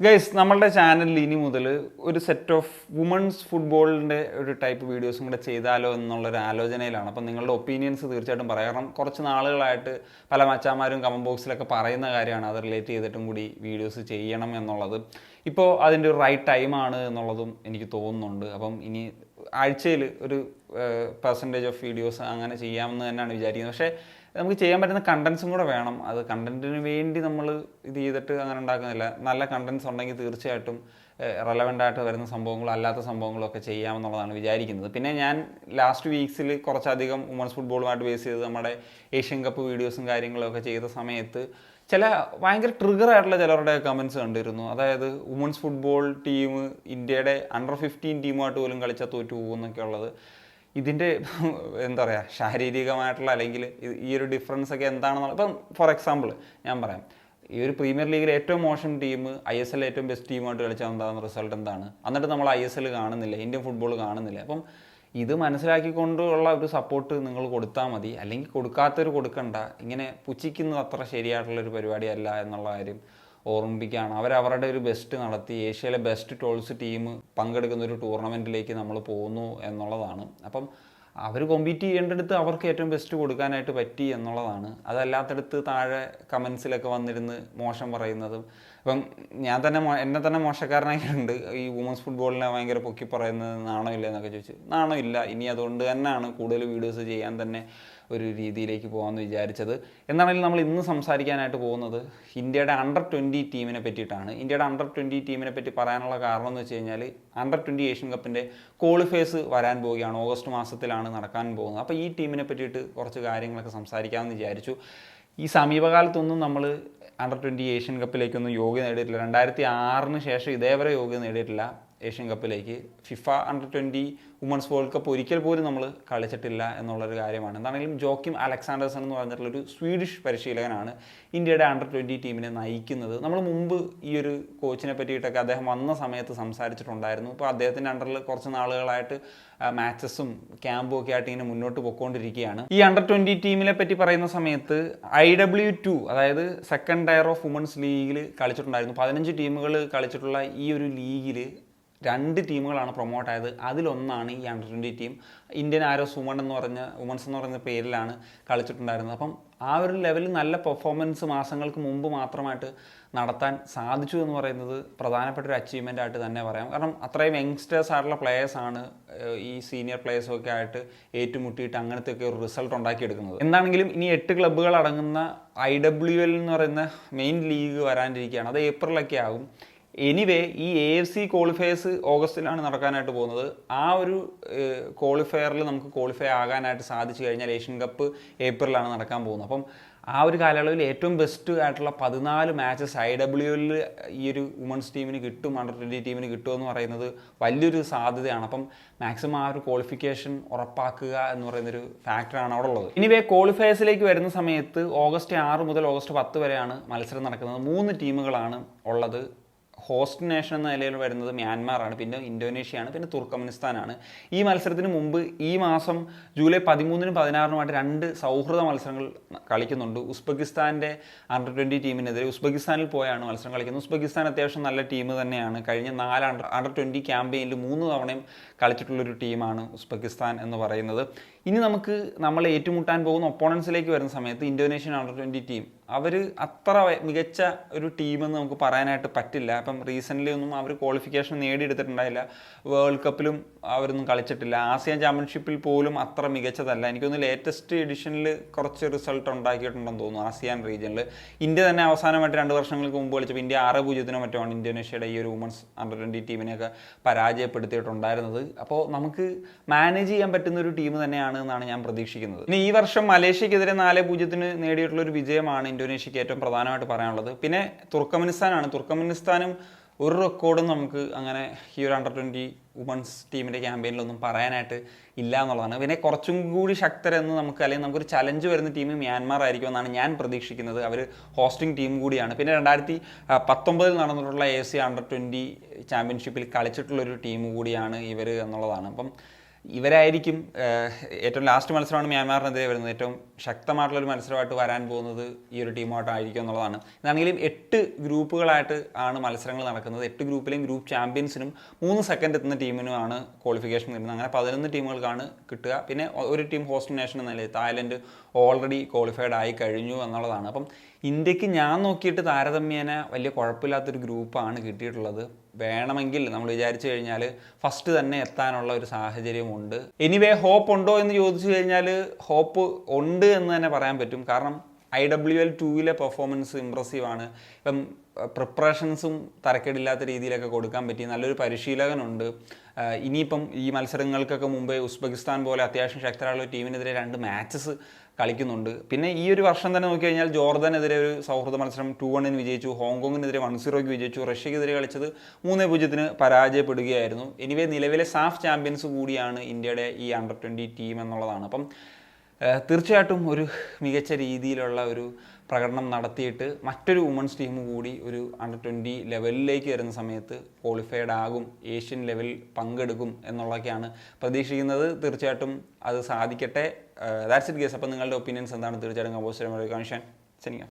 Guys, നമ്മളുടെ ചാനലിൽ ഇനി മുതൽ ഒരു സെറ്റ് ഓഫ് വുമൺസ് ഫുട്ബോളിൻ്റെ ഒരു ടൈപ്പ് വീഡിയോസും കൂടെ ചെയ്താലോ എന്നുള്ളൊരു ആലോചനയിലാണ്. അപ്പം നിങ്ങളുടെ ഒപ്പീനിയൻസ് തീർച്ചയായിട്ടും പറയാം. കാരണം കുറച്ച് നാളുകളായിട്ട് പല മച്ചാന്മാരും കമൻറ്റ് ബോക്സിലൊക്കെ പറയുന്ന കാര്യമാണ് അത് റിലേറ്റ് ചെയ്തിട്ടും കൂടി വീഡിയോസ് ചെയ്യണം എന്നുള്ളത്. ഇപ്പോൾ അതിൻ്റെ ഒരു റൈറ്റ് ടൈമാണ് എന്നുള്ളതും എനിക്ക് തോന്നുന്നുണ്ട്. അപ്പം ഇനി ആഴ്ചയിൽ ഒരു പെർസെൻറ്റേജ് ഓഫ് വീഡിയോസ് അങ്ങനെ ചെയ്യാമെന്ന് തന്നെയാണ് വിചാരിക്കുന്നത്. പക്ഷേ നമുക്ക് ചെയ്യാൻ പറ്റുന്ന കണ്ടൻസും കൂടെ വേണം. അത് കണ്ടൻറ്റിന് വേണ്ടി നമ്മൾ ഇത് ചെയ്തിട്ട് അങ്ങനെ ഉണ്ടാക്കുന്നില്ല. നല്ല കണ്ടൻസ് ഉണ്ടെങ്കിൽ തീർച്ചയായിട്ടും റെലവൻ്റ് ആയിട്ട് വരുന്ന സംഭവങ്ങളും അല്ലാത്ത സംഭവങ്ങളൊക്കെ ചെയ്യാമെന്നുള്ളതാണ് വിചാരിക്കുന്നത്. പിന്നെ ഞാൻ ലാസ്റ്റ് വീക്സിൽ കുറച്ചധികം വുമൺസ് ഫുട്ബോളുമായിട്ട് ബേസ് ചെയ്ത് നമ്മുടെ ഏഷ്യൻ കപ്പ് വീഡിയോസും കാര്യങ്ങളൊക്കെ ചെയ്ത സമയത്ത് ചില ഭയങ്കര ട്രിഗർ ആയിട്ടുള്ള ചിലരുടെ കമൻസ് കണ്ടിരുന്നു. അതായത് വുമൺസ് ഫുട്ബോൾ ടീം ഇന്ത്യയുടെ അണ്ടർ 15 ടീമുമായിട്ട് പോലും കളിച്ചാൽ തോറ്റു പോകുമെന്നൊക്കെ ഉള്ളത്. ഇതിൻ്റെ എന്താ പറയുക, ശാരീരികമായിട്ടുള്ള അല്ലെങ്കിൽ ഈ ഒരു ഡിഫറൻസ് ഒക്കെ എന്താണെന്നുള്ള ഇപ്പം ഫോർ എക്സാമ്പിൾ ഞാൻ പറയാം. ഈ ഒരു പ്രീമിയർ ലീഗിലെ ഏറ്റവും മോശം ടീം ISL ഏറ്റവും ബെസ്റ്റ് ടീമായിട്ട് കളിച്ചാൽ എന്താകുന്ന റിസൾട്ട് എന്താണ്? എന്നിട്ട് നമ്മൾ ISL കാണുന്നില്ല, ഇന്ത്യൻ ഫുട്ബോൾ കാണുന്നില്ല. അപ്പം ഇത് മനസ്സിലാക്കിക്കൊണ്ടുള്ള ഒരു സപ്പോർട്ട് നിങ്ങൾ കൊടുത്താൽ മതി. അല്ലെങ്കിൽ കൊടുക്കാത്തവർ കൊടുക്കണ്ട. ഇങ്ങനെ പുച്ഛിക്കുന്നത് അത്ര ശരിയായിട്ടുള്ളൊരു പരിപാടിയല്ല എന്നുള്ള കാര്യം ഓർമ്മിപ്പിക്കുകയാണ്. അവരവരുടെ ഒരു ബെസ്റ്റ് നടത്തി ഏഷ്യയിലെ ബെസ്റ്റ് ടോൾസ് ടീം പങ്കെടുക്കുന്ന ഒരു ടൂർണമെൻറ്റിലേക്ക് നമ്മൾ പോകുന്നു എന്നുള്ളതാണ്. അപ്പം അവർ കോമ്പീറ്റ് ചെയ്യേണ്ടടുത്ത് അവർക്ക് ഏറ്റവും ബെസ്റ്റ് കൊടുക്കാനായിട്ട് പറ്റി എന്നുള്ളതാണ്. അതല്ലാത്തടുത്ത് താഴെ കമൻസിലൊക്കെ വന്നിരുന്ന് മോശം പറയുന്നതും ഇപ്പം ഞാൻ തന്നെ എന്നെ തന്നെ മോശക്കാരനായിട്ടുണ്ട്. ഈ വുമൻസ് ഫുട്ബോളിനെ ഭയങ്കര പൊക്കി പറയുന്നത് നാണമില്ല എന്നൊക്കെ ചോദിച്ചു. നാണമില്ല. ഇനി അതുകൊണ്ട് തന്നെയാണ് കൂടുതൽ വീഡിയോസ് ചെയ്യാൻ തന്നെ ഒരു രീതിയിലേക്ക് പോകാമെന്ന് വിചാരിച്ചത്. എന്നാണെങ്കിലും നമ്മൾ ഇന്ന് സംസാരിക്കാനായിട്ട് പോകുന്നത് ഇന്ത്യയുടെ അണ്ടർ 20 ടീമിനെ പറ്റിയിട്ടാണ്. ഇന്ത്യയുടെ അണ്ടർ 20 ടീമിനെ പറ്റി പറയാനുള്ള കാരണം എന്ന് വെച്ച് കഴിഞ്ഞാൽ അണ്ടർ 20 ഏഷ്യൻ കപ്പിൻ്റെ ക്വാളിഫയേഴ്സ് വരാൻ പോവുകയാണ്. ഓഗസ്റ്റ് മാസത്തിലാണ് നടക്കാൻ പോകുന്നത്. അപ്പോൾ ഈ ടീമിനെ പറ്റിയിട്ട് കുറച്ച് കാര്യങ്ങളൊക്കെ സംസാരിക്കാമെന്ന് വിചാരിച്ചു. ഈ സമീപകാലത്തൊന്നും നമ്മൾ അണ്ടർ 20 ഏഷ്യൻ കപ്പിലേക്കൊന്നും യോഗ്യത നേടിയിട്ടില്ല. 2006 ശേഷം ഇതേവരെ യോഗ്യത നേടിയിട്ടില്ല ഏഷ്യൻ കപ്പിലേക്ക്. FIFA under 20 women's world cup ഒരിക്കൽ പോലും നമ്മൾ കളിച്ചിട്ടില്ല എന്നുള്ളൊരു കാര്യമാണ്. എന്താണെങ്കിലും ജോക്കിം അലക്സാണ്ടേഴ്സൺ എന്ന് പറഞ്ഞിട്ടുള്ളൊരു സ്വീഡിഷ് പരിശീലകനാണ് ഇന്ത്യയുടെ അണ്ടർ 20 ടീമിനെ നയിക്കുന്നത്. നമ്മൾ മുമ്പ് ഈ ഒരു കോച്ചിനെ പറ്റിയിട്ടൊക്കെ അദ്ദേഹം വന്ന സമയത്ത് സംസാരിച്ചിട്ടുണ്ടായിരുന്നു. ഇപ്പോൾ അദ്ദേഹത്തിൻ്റെ അണ്ടറിൽ കുറച്ച് നാളുകളായിട്ട് മാച്ചസും ക്യാമ്പും ഒക്കെ ആയിട്ട് ഇങ്ങനെ മുന്നോട്ട് പോയിക്കൊണ്ടിരിക്കുകയാണ്. ഈ അണ്ടർ 20 ടീമിനെ പറ്റി പറയുന്ന സമയത്ത് IW2 അതായത് സെക്കൻഡ് ടയർ ഓഫ് വുമൺസ് ലീഗിൽ കളിച്ചിട്ടുണ്ടായിരുന്നു. 15 ടീമുകൾ കളിച്ചിട്ടുള്ള ഈ ഒരു ലീഗിൽ 2 ടീമുകളാണ് പ്രൊമോട്ട് ആയത്. അതിലൊന്നാണ് ഈ under 20 team. Indian arrows women's എന്ന് പറയുന്ന പേരിലാണ് കളിച്ചിട്ടുണ്ടായിരുന്നത്. അപ്പം ആ ഒരു ലെവലിൽ നല്ല പെർഫോമൻസ് മാസങ്ങൾക്ക് മുമ്പ് മാത്രമായിട്ട് നടത്താൻ സാധിച്ചു എന്ന് പറയുന്നത് പ്രധാനപ്പെട്ട ഒരു അച്ചീവ്മെൻ്റ് ആയിട്ട് തന്നെ പറയാം. കാരണം അത്രയും യങ്സ്റ്റേഴ്സ് ആയിട്ടുള്ള പ്ലേയേഴ്സാണ് ഈ സീനിയർ പ്ലേയേഴ്സൊക്കെ ആയിട്ട് ഏറ്റുമുട്ടിയിട്ട് അങ്ങനത്തെയൊക്കെ ഒരു റിസൾട്ട് ഉണ്ടാക്കിയെടുക്കുന്നത്. എന്താണെങ്കിലും ഇനി 8 ക്ലബ്ബുകൾ അടങ്ങുന്ന IWL എന്ന് പറയുന്ന മെയിൻ ലീഗ് വരാനിരിക്കുകയാണ്. അത് ഏപ്രിലൊക്കെ ആകും. എനിവേ ഈ AFC ക്വാളിഫയേഴ്സ് ഓഗസ്റ്റിലാണ് നടക്കാനായിട്ട് പോകുന്നത്. ആ ഒരു ക്വാളിഫയറിൽ നമുക്ക് ക്വാളിഫൈ ആകാനായിട്ട് സാധിച്ചു കഴിഞ്ഞാൽ ഏഷ്യൻ കപ്പ് ഏപ്രിലാണ് നടക്കാൻ പോകുന്നത്. അപ്പം ആ ഒരു കാലയളവിൽ ഏറ്റവും ബെസ്റ്റ് ആയിട്ടുള്ള 14 മാച്ചസ് IWL ഈ ഒരു വുമൺസ് ടീമിന് കിട്ടും, അണ്ടർ 20 ടീമിന് കിട്ടുമെന്ന് പറയുന്നത് വലിയൊരു സാധ്യതയാണ്. അപ്പം മാക്സിമം ആ ഒരു ക്വാളിഫിക്കേഷൻ ഉറപ്പാക്കുക എന്ന് പറയുന്നൊരു ഫാക്ടറാണ് അവിടെ ഉള്ളത്. ഇനിവേ ക്വാളിഫയേഴ്സിലേക്ക് വരുന്ന സമയത്ത് ഓഗസ്റ്റ് 6 മുതൽ ഓഗസ്റ്റ് 10 വരെയാണ് മത്സരം നടക്കുന്നത്. 3 ടീമുകളാണ് ഉള്ളത്. ഹോസ്റ്റ് നേഷൻ എന്ന നിലയിൽ വരുന്നത് മ്യാൻമാറാണ്, പിന്നെ ഇന്തോനേഷ്യയാണ്, പിന്നെ തുർക്കമെനിസ്ഥാനാണ്. ഈ മത്സരത്തിന് മുമ്പ് ഈ മാസം ജൂലൈ 13-നും 16-നുമായിട്ട് 2 സൗഹൃദ മത്സരങ്ങൾ കളിക്കുന്നുണ്ട്. ഉസ്ബെക്കിസ്ഥാൻ്റെ അണ്ടർ 20 ടീമിനെതിരെ ഉസ്ബെക്കിസ്ഥാനിൽ പോയാണ് മത്സരം കളിക്കുന്നത്. ഉസ്ബെക്കിസ്ഥാൻ അത്യാവശ്യം നല്ല ടീം തന്നെയാണ്. കഴിഞ്ഞ 4 അണ്ടർ 20 ക്യാമ്പയിനിൽ 3 തവണയും കളിച്ചിട്ടുള്ളൊരു ടീമാണ് ഉസ്ബെക്കിസ്ഥാൻ എന്ന് പറയുന്നത്. ഇനി നമുക്ക് നമ്മൾ ഏറ്റുമുട്ടാൻ പോകുന്ന ഒപ്പോണൻസിലേക്ക് വരുന്ന സമയത്ത് ഇന്തോനേഷ്യൻ അണ്ടർ 20 ടീം അവർ അത്ര മികച്ച ഒരു ടീമെന്ന് നമുക്ക് പറയാനായിട്ട് പറ്റില്ല. അപ്പം റീസെൻ്റ്ലി ഒന്നും അവർ ക്വാളിഫിക്കേഷൻ നേടിയെടുത്തിട്ടുണ്ടായില്ല. വേൾഡ് കപ്പിലും അവരൊന്നും കളിച്ചിട്ടില്ല. ആസിയൻ ചാമ്പ്യൻഷിപ്പിൽ പോലും അത്ര മികച്ചതല്ല. എനിക്കൊന്ന് ലേറ്റസ്റ്റ് എഡിഷനിൽ കുറച്ച് റിസൾട്ട് ഉണ്ടാക്കിയിട്ടുണ്ടെന്ന് തോന്നുന്നു ആസിയാൻ റീജിയനിൽ. ഇന്ത്യ തന്നെ അവസാനമായിട്ട് 2 വർഷങ്ങൾക്ക് മുമ്പ് കളിച്ചപ്പോൾ ഇന്ത്യ 6-0 മറ്റുമാണ് ഇന്തോനേഷ്യയുടെ ഈ ഒരു വുമൺസ് അണ്ടർ 20 ടീമിനെയൊക്കെ പരാജയപ്പെടുത്തിയിട്ടുണ്ടായിരുന്നത്. അപ്പോൾ നമുക്ക് മാനേജ് ചെയ്യാൻ പറ്റുന്ന ഒരു ടീം തന്നെയാണ് എന്നാണ് ഞാൻ പ്രതീക്ഷിക്കുന്നത്. ഇനി ഈ വർഷം മലേഷ്യക്കെതിരെ 4-0 നേടിയിട്ടുള്ളൊരു വിജയമാണ് ഇന്തോനേഷ്യക്ക് ഏറ്റവും പ്രധാനമായിട്ട് പറയാനുള്ളത്. പിന്നെ തുർക്കമെനിസ്ഥാനാണ്. തുർക്കമെനിസ്ഥാനും ഒരു റെക്കോർഡും നമുക്ക് അങ്ങനെ ഈ ഒരു അണ്ടർ 20 വുമൺസ് ടീമിൻ്റെ ക്യാമ്പയിനിലൊന്നും പറയാനായിട്ട് ഇല്ല എന്നുള്ളതാണ്. പിന്നെ കുറച്ചും കൂടി ശക്തരെന്ന് നമുക്ക് അല്ലെങ്കിൽ നമുക്കൊരു ചലഞ്ച് വരുന്ന ടീം മ്യാൻമാർ ആയിരിക്കുമെന്നാണ് ഞാൻ പ്രതീക്ഷിക്കുന്നത്. അവർ ഹോസ്റ്റിംഗ് ടീം കൂടിയാണ്. പിന്നെ 2019 നടന്നിട്ടുള്ള AFC അണ്ടർ 20 ചാമ്പ്യൻഷിപ്പിൽ കളിച്ചിട്ടുള്ളൊരു ടീം കൂടിയാണ് ഇവർ എന്നുള്ളതാണ്. അപ്പം ഇവരായിരിക്കും ഏറ്റവും ലാസ്റ്റ് മത്സരമാണ് മ്യാൻമാറിനെതിരെ വരുന്നത്. ഏറ്റവും ശക്തമായിട്ടുള്ളൊരു മത്സരമായിട്ട് വരാൻ പോകുന്നത് ഈ ഒരു ടീമായിട്ടായിരിക്കും എന്നുള്ളതാണ്. ഇതാണെങ്കിലും 8 ഗ്രൂപ്പുകളായിട്ട് ആണ് മത്സരങ്ങൾ നടക്കുന്നത്. 8 ഗ്രൂപ്പിലെയും ഗ്രൂപ്പ് ചാമ്പ്യൻസിനും 3 സെക്കൻഡ് എത്തുന്ന ടീമിനുമാണ് ക്വാളിഫിക്കേഷൻ കിട്ടുന്നത്. അങ്ങനെ 11 ടീമുകൾക്കാണ് കിട്ടുക. പിന്നെ ഒരു ടീം ഹോസ്റ്റ് നേഷൻ എന്ന നിലയിൽ തായ്ലൻഡ് ഓൾറെഡി ക്വാളിഫൈഡ് ആയി കഴിഞ്ഞു എന്നുള്ളതാണ്. അപ്പം ഇന്ത്യക്ക് ഞാൻ നോക്കിയിട്ട് താരതമ്യേന വലിയ കുഴപ്പമില്ലാത്തൊരു ഗ്രൂപ്പാണ് കിട്ടിയിട്ടുള്ളത്. വേണമെങ്കിൽ നമ്മൾ വിചാരിച്ചു കഴിഞ്ഞാൽ ഫസ്റ്റ് തന്നെ എത്താനുള്ള ഒരു സാഹചര്യമുണ്ട്. എനിവേ ഹോപ്പ് ഉണ്ടോ എന്ന് ചോദിച്ചു കഴിഞ്ഞാൽ ഹോപ്പ് ഉണ്ട് എന്ന് തന്നെ പറയാൻ പറ്റും. കാരണം IWL 2 പെർഫോമൻസ് ഇമ്പ്രസീവാണ്. ഇപ്പം പ്രിപ്പറേഷൻസും തരക്കേടില്ലാത്ത രീതിയിലൊക്കെ കൊടുക്കാൻ പറ്റി. നല്ലൊരു പരിശീലകനുണ്ട്. ഇനിയിപ്പം ഈ മത്സരങ്ങൾക്കൊക്കെ മുമ്പേ ഉസ്ബെക്കിസ്ഥാൻ പോലെ അത്യാവശ്യം ശക്തരായുള്ള ടീമിനെതിരെ 2 മാച്ചസ് കളിക്കുന്നുണ്ട്. പിന്നെ ഈ ഒരു വർഷം തന്നെ നോക്കി കഴിഞ്ഞാൽ ജോർദനെതിരെ ഒരു സൗഹൃദ മത്സരം 2-1 വിജയിച്ചു, ഹോങ്കോങ്ങിനെതിരെ 1-0 വിജയിച്ചു, റഷ്യക്കെതിരെ കളിച്ചത് 3-0 പരാജയപ്പെടുകയായിരുന്നു. എനിവേ നിലവിലെ സാഫ് ചാമ്പ്യൻസ് കൂടിയാണ് ഇന്ത്യയുടെ ഈ അണ്ടർ 20 ടീം എന്നുള്ളതാണ്. അപ്പം തീർച്ചയായിട്ടും ഒരു മികച്ച രീതിയിലുള്ള ഒരു പ്രകടനം നടത്തിയിട്ട് മറ്റൊരു വുമൺസ് ടീം കൂടി ഒരു അണ്ടർ 20 ലെവലിലേക്ക് വരുന്ന സമയത്ത് ക്വാളിഫൈഡ് ആകും, ഏഷ്യൻ ലെവലിൽ പങ്കെടുക്കും എന്നുള്ളതൊക്കെയാണ് പ്രതീക്ഷിക്കുന്നത്. തീർച്ചയായിട്ടും അത് സാധിക്കട്ടെ. That's it guys. അപ്പോൾ നിങ്ങളുടെ ഒപ്പീനിയൻസ് എന്താണ് തീർച്ചയായിട്ടും കമ്പോസ് ചെയ്യാൻ.